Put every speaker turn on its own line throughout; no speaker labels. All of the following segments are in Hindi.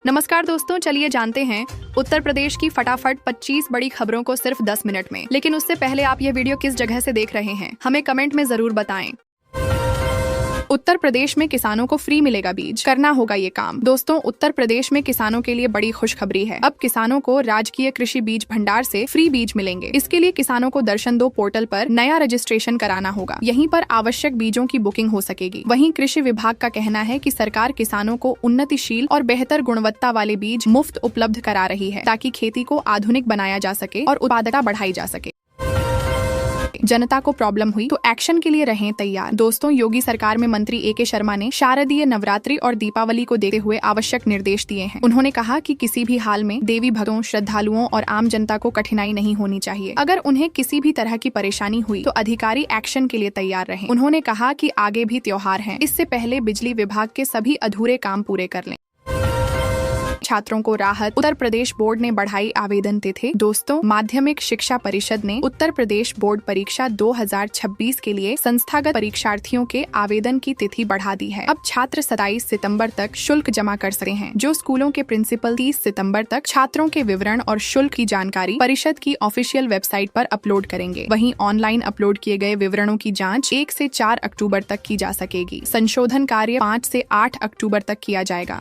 नमस्कार दोस्तों, चलिए जानते हैं उत्तर प्रदेश की फटाफट 25 बड़ी खबरों को सिर्फ 10 मिनट में। लेकिन उससे पहले आप ये वीडियो किस जगह से देख रहे हैं, हमें कमेंट में जरूर बताएं। उत्तर प्रदेश में किसानों को फ्री मिलेगा बीज, करना होगा ये काम। दोस्तों, उत्तर प्रदेश में किसानों के लिए बड़ी खुशखबरी है। अब किसानों को राजकीय कृषि बीज भंडार से फ्री बीज मिलेंगे। इसके लिए किसानों को दर्शन 2 पोर्टल पर नया रजिस्ट्रेशन कराना होगा। यहीं पर आवश्यक बीजों की बुकिंग हो सकेगी। वहीं कृषि विभाग का कहना है कि सरकार किसानों को उन्नतिशील और बेहतर गुणवत्ता वाले बीज मुफ्त उपलब्ध करा रही है, ताकि खेती को आधुनिक बनाया जा सके और उत्पादकता बढ़ाई जा सके। जनता को प्रॉब्लम हुई तो एक्शन के लिए रहें तैयार। दोस्तों, योगी सरकार में मंत्री ए के शर्मा ने शारदीय नवरात्रि और दीपावली को देखते हुए आवश्यक निर्देश दिए हैं। उन्होंने कहा कि किसी भी हाल में देवी भक्तों, श्रद्धालुओं और आम जनता को कठिनाई नहीं होनी चाहिए। अगर उन्हें किसी भी तरह की परेशानी हुई तो अधिकारी एक्शन के लिए तैयार रहें। उन्होंने कहा कि आगे भी त्योहार हैं, इससे पहले बिजली विभाग के सभी अधूरे काम पूरे कर लें। छात्रों को राहत, उत्तर प्रदेश बोर्ड ने बढ़ाई आवेदन तिथि। दोस्तों, माध्यमिक शिक्षा परिषद ने उत्तर प्रदेश बोर्ड परीक्षा 2026 के लिए संस्थागत परीक्षार्थियों के आवेदन की तिथि बढ़ा दी है। अब छात्र 27 सितंबर तक शुल्क जमा कर सकते हैं। जो स्कूलों के प्रिंसिपल 30 सितंबर तक छात्रों के विवरण और शुल्क की जानकारी परिषद की ऑफिशियल वेबसाइट पर अपलोड करेंगे। वहीं ऑनलाइन अपलोड किए गए विवरणों की जाँच 1 से 4 अक्टूबर तक की जा सकेगी। संशोधन कार्य 5 से 8 अक्टूबर तक किया जाएगा।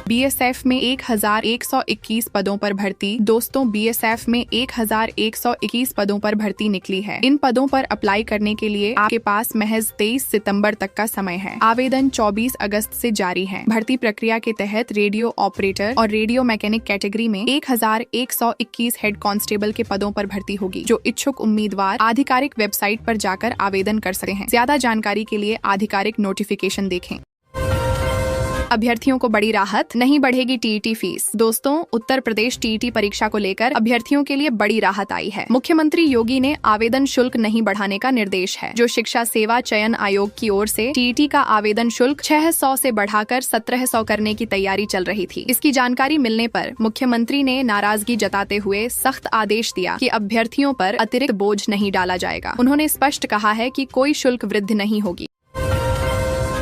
बीएसएफ में 1121 पदों पर भर्ती। दोस्तों, बीएसएफ में 1121 पदों पर भर्ती निकली है। इन पदों पर अप्लाई करने के लिए आपके पास महज 23 सितंबर तक का समय है। आवेदन 24 अगस्त से जारी है। भर्ती प्रक्रिया के तहत रेडियो ऑपरेटर और रेडियो मैकेनिक कैटेगरी में 1121 हेड कांस्टेबल के पदों पर भर्ती होगी। जो इच्छुक उम्मीदवार आधिकारिक वेबसाइट पर जाकर आवेदन कर सकते हैं। ज्यादा जानकारी के लिए आधिकारिक नोटिफिकेशन देखें। अभ्यर्थियों को बड़ी राहत, नहीं बढ़ेगी टीईटी फीस। दोस्तों, उत्तर प्रदेश टीईटी परीक्षा को लेकर अभ्यर्थियों के लिए बड़ी राहत आई है। मुख्यमंत्री योगी ने आवेदन शुल्क नहीं बढ़ाने का निर्देश है। जो शिक्षा सेवा चयन आयोग की ओर से टीईटी का आवेदन शुल्क 600 से बढ़ाकर 1700 करने की तैयारी चल रही थी। इसकी जानकारी मिलने पर मुख्यमंत्री ने नाराजगी जताते हुए सख्त आदेश दिया कि अभ्यर्थियों पर अतिरिक्त बोझ नहीं डाला जाएगा। उन्होंने स्पष्ट कहा है कि कोई शुल्क वृद्धि नहीं होगी।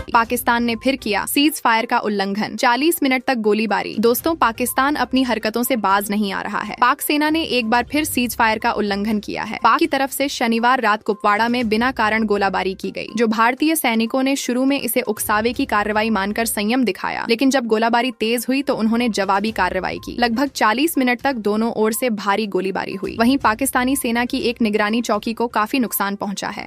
पाकिस्तान ने फिर किया सीज फायर का उल्लंघन, 40 मिनट तक गोलीबारी। दोस्तों, पाकिस्तान अपनी हरकतों से बाज नहीं आ रहा है। पाक सेना ने एक बार फिर सीज फायर का उल्लंघन किया है। पाक की तरफ से शनिवार रात कुपवाड़ा में बिना कारण गोलाबारी की गई। जो भारतीय सैनिकों ने शुरू में इसे उकसावे की कार्रवाई मानकर संयम दिखाया, लेकिन जब गोलाबारी तेज हुई तो उन्होंने जवाबी कार्रवाई की। लगभग 40 मिनट तक दोनों ओर से भारी गोलीबारी हुई। वहीं पाकिस्तानी सेना की एक निगरानी चौकी को काफी नुकसान पहुंचा है।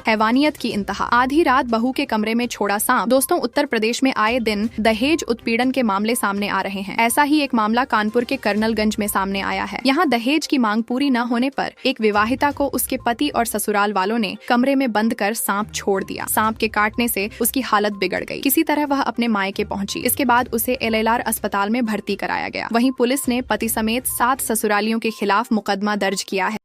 हैवानियत की इंतहा, आधी रात बहू के कमरे में छोड़ा सांप। दोस्तों, उत्तर प्रदेश में आए दिन दहेज उत्पीड़न के मामले सामने आ रहे हैं। ऐसा ही एक मामला कानपुर के कर्नलगंज में सामने आया है। यहाँ दहेज की मांग पूरी न होने पर एक विवाहिता को उसके पति और ससुराल वालों ने कमरे में बंद कर सांप छोड़ दिया। सांप के काटने से उसकी हालत बिगड़ गई। किसी तरह वह अपने मायके पहुंची। इसके बाद उसे एलएलआर अस्पताल में भर्ती कराया गया। वहीं पुलिस ने पति समेत 7 ससुरालियों के खिलाफ मुकदमा दर्ज किया है।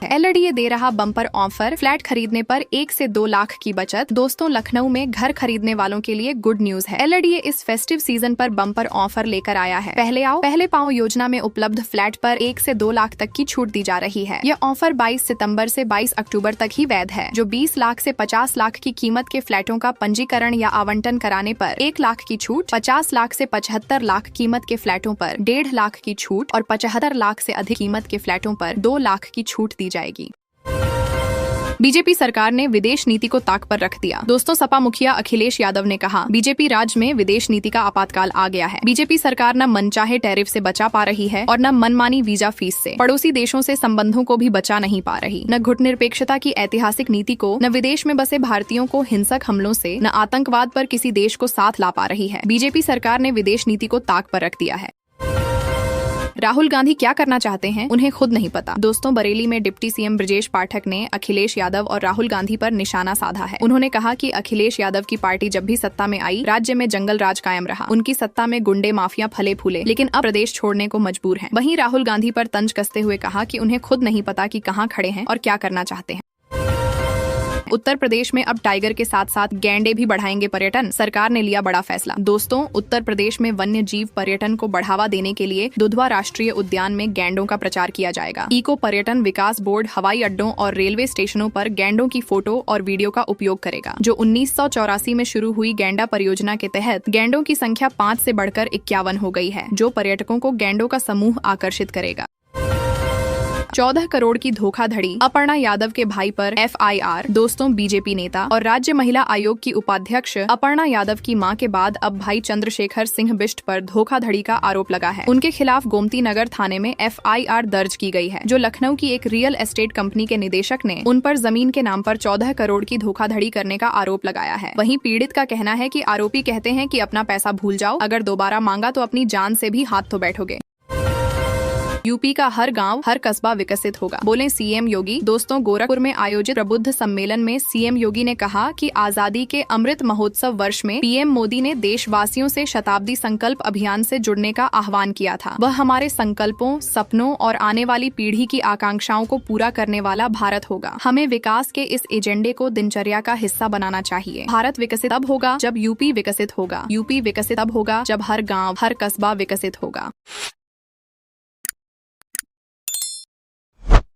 एलडीए दे रहा बम्पर ऑफर, फ्लैट खरीदने पर 1 से 2 लाख की बचत। दोस्तों, लखनऊ में घर खरीदने वालों के लिए गुड न्यूज है। एलडीए इस फेस्टिव सीजन पर बम्पर ऑफर लेकर आया है। पहले आओ पहले पाओ योजना में उपलब्ध फ्लैट पर 1 से 2 लाख तक की छूट दी जा रही है। यह ऑफर 22 सितंबर से 22 अक्टूबर तक ही वैध है। जो 20 लाख से 50 लाख की कीमत के फ्लैटों का पंजीकरण या आवंटन कराने पर 1 लाख की छूट, 50 लाख से 75 लाख कीमत के फ्लैटों पर 1.5 लाख की छूट और 75 लाख से अधिक कीमत के फ्लैटों पर 2 लाख की छूट दी जाएगी। बीजेपी सरकार ने विदेश नीति को ताक पर रख दिया। दोस्तों, सपा मुखिया अखिलेश यादव ने कहा, बीजेपी राज्य में विदेश नीति का आपातकाल आ गया है। बीजेपी सरकार न मनचाहे टैरिफ से बचा पा रही है और न मनमानी वीजा फीस से। पड़ोसी देशों से संबंधों को भी बचा नहीं पा रही। न गुटनिरपेक्षता की ऐतिहासिक नीति को, न विदेश में बसे भारतीयों को हिंसक हमलों से, न आतंकवाद पर किसी देश को साथ ला पा रही है। बीजेपी सरकार ने विदेश नीति को ताक पर रख दिया है। राहुल गांधी क्या करना चाहते हैं, उन्हें खुद नहीं पता। दोस्तों, बरेली में डिप्टी सीएम ब्रजेश पाठक ने अखिलेश यादव और राहुल गांधी पर निशाना साधा है। उन्होंने कहा कि अखिलेश यादव की पार्टी जब भी सत्ता में आई, राज्य में जंगल राज कायम रहा। उनकी सत्ता में गुंडे माफिया फले फूले, लेकिन अब प्रदेश छोड़ने को मजबूर हैं। वहीं राहुल गांधी पर तंज कसते हुए कहा कि उन्हें खुद नहीं पता कि कहां खड़े हैं और क्या करना चाहते हैं। उत्तर प्रदेश में अब टाइगर के साथ साथ गैंडे भी बढ़ाएंगे पर्यटन, सरकार ने लिया बड़ा फैसला। दोस्तों, उत्तर प्रदेश में वन्य जीव पर्यटन को बढ़ावा देने के लिए दुधवा राष्ट्रीय उद्यान में गैंडों का प्रचार किया जाएगा। इको पर्यटन विकास बोर्ड हवाई अड्डों और रेलवे स्टेशनों पर गैंडों की फोटो और वीडियो का उपयोग करेगा। जो 1984 में शुरू हुई गैंडा परियोजना के तहत गैंडों की संख्या 5 से बढ़कर 51 हो गई है, जो पर्यटकों को गैंडों का समूह आकर्षित करेगा। 14 करोड़ की धोखाधड़ी, अपर्णा यादव के भाई पर FIR। दोस्तों, बीजेपी नेता और राज्य महिला आयोग की उपाध्यक्ष अपर्णा यादव की मां के बाद अब भाई चंद्रशेखर सिंह बिष्ट पर धोखाधड़ी का आरोप लगा है। उनके खिलाफ गोमती नगर थाने में FIR दर्ज की गई है। जो लखनऊ की एक रियल एस्टेट कंपनी के निदेशक ने उन पर जमीन के नाम पर 14 करोड़ की धोखाधड़ी करने का आरोप लगाया है। वहीं पीड़ित का कहना है कि आरोपी कहते हैं कि अपना पैसा भूल जाओ, अगर दोबारा मांगा तो अपनी जान से भी हाथ धो बैठोगे। यूपी का हर गांव हर कस्बा विकसित होगा, बोले CM योगी। दोस्तों, गोरखपुर में आयोजित प्रबुद्ध सम्मेलन में CM योगी ने कहा कि आजादी के अमृत महोत्सव वर्ष में PM मोदी ने देशवासियों से शताब्दी संकल्प अभियान से जुड़ने का आह्वान किया था। वह हमारे संकल्पों, सपनों और आने वाली पीढ़ी की आकांक्षाओं को पूरा करने वाला भारत होगा। हमें विकास के इस एजेंडे को दिनचर्या का हिस्सा बनाना चाहिए। भारत विकसित तब होगा जब यूपी विकसित होगा। यूपी विकसित तब होगा जब हर गाँव हर कस्बा विकसित होगा।